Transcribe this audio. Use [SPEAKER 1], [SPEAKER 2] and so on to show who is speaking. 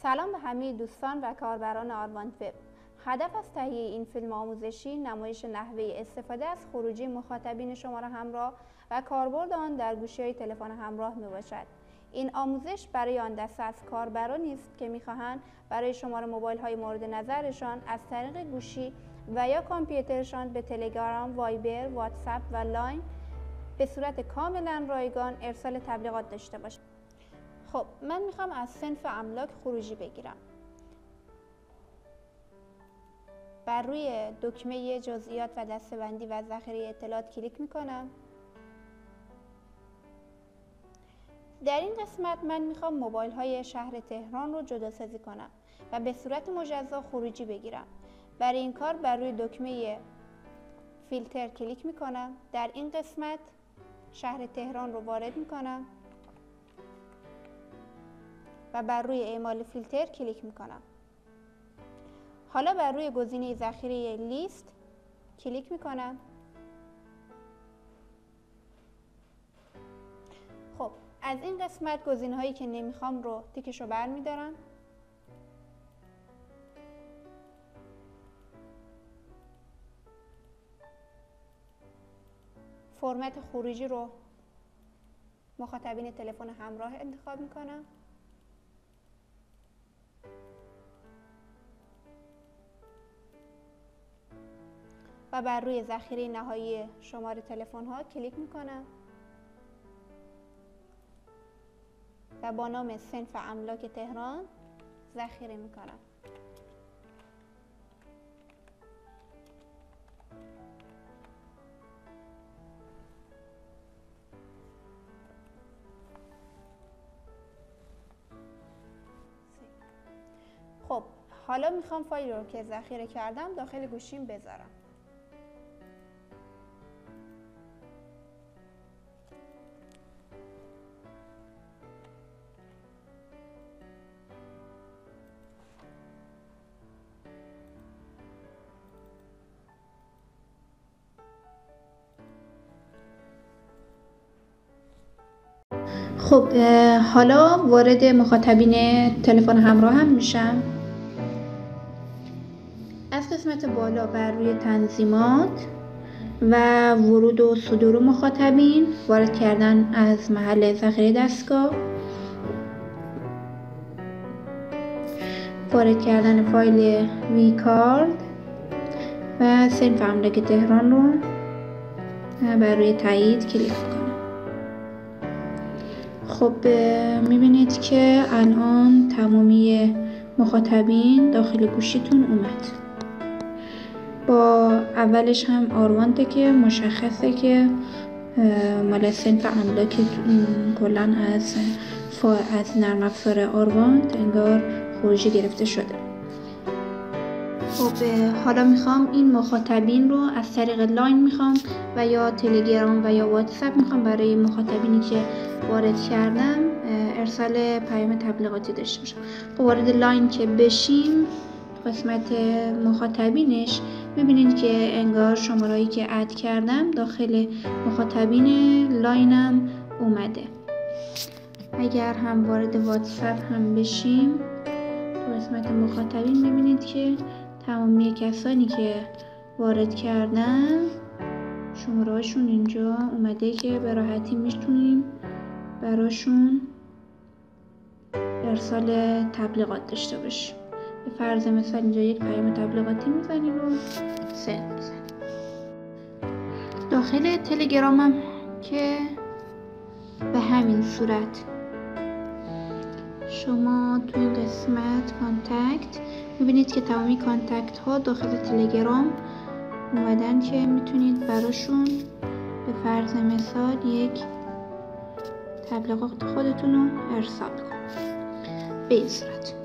[SPEAKER 1] سلام به همه دوستان و کاربران آرواند وب. هدف از تهیه این فیلم آموزشی نمایش نحوه استفاده از خروجی مخاطبین شماره همراه و کاربرد آن در گوشی‌های تلفن همراه میباشد. این آموزش برای آن دسته از کاربرانی است که می‌خواهند برای شماره موبایل‌های مورد نظرشان از طریق گوشی و یا کامپیوترشان به تلگرام، وایبر، واتساپ و لاین به صورت کاملا رایگان ارسال تبلیغات داشته باشند. خب من میخوام از صنف املاک خروجی بگیرم. بر روی دکمه جزئیات و دسته‌بندی و ذخیره اطلاعات کلیک میکنم. در این قسمت من میخوام موبایل های شهر تهران رو جداسازی کنم و به صورت مجزا خروجی بگیرم. برای این کار بر روی دکمه فیلتر کلیک میکنم. در این قسمت شهر تهران رو وارد میکنم و بر روی اعمال فیلتر کلیک میکنم. حالا بر روی گزینه ذخیره لیست کلیک میکنم. خب از این قسمت گزینه هایی که نمیخوام رو تیکش رو برمیدارم. فرمت خروجی رو مخاطبین تلفن همراه انتخاب میکنم. و بر روی ذخیره نهایی شماره تلفن ها کلیک میکنم و با نام صنف املاک تهران ذخیره میکنم. خب حالا میخوام فایل رو که ذخیره کردم داخل گوشیم بذارم. خب حالا وارد مخاطبین تلفن همراه هم میشم. از قسمت بالا بر روی تنظیمات و ورود و صدور مخاطبین، وارد کردن از محل ذخیره دستگاه، وارد کردن فایل وی کارد و صنف املاک تهران رو بر روی تایید کلیک کنم. خب میبینید که الان تمامی مخاطبین داخل گوشیتون اومد. با اولش هم آرواند که مشخصه که مال صنف املاک کلن از نرم افزار آرواند انگار خروجی گرفته شده. خب حالا میخوام این مخاطبین رو از طریق لاین میخوام و یا تلگرام و یا واتساپ میخوام برای مخاطبینی که وارد کردم ارسال پیام تبلیغاتی داشته باشم. خب وارد لاین که بشیم قسمت مخاطبینش میبینید که انگار شمارهایی که اد کردم داخل مخاطبین لاینم اومده. اگر هم وارد واتساپ هم بشیم تو قسمت مخاطبین میبینید که تمامی کسانی که وارد کردن شماره هاشون اینجا اومده که به راحتی میتونیم براشون ارسال تبلیغات داشته باشیم. به فرض مثال اینجا یک پیام تبلیغاتی میزنیم و سند میزنیم. داخل تلگرامم که به همین صورت شما تو این قسمت کانتکت میبینید که تمامی کانتکت ها داخل تلگرام اومدن که میتونید براشون به فرض مثال یک تبلیغات خودتون رو ارسال کنید به این صورت.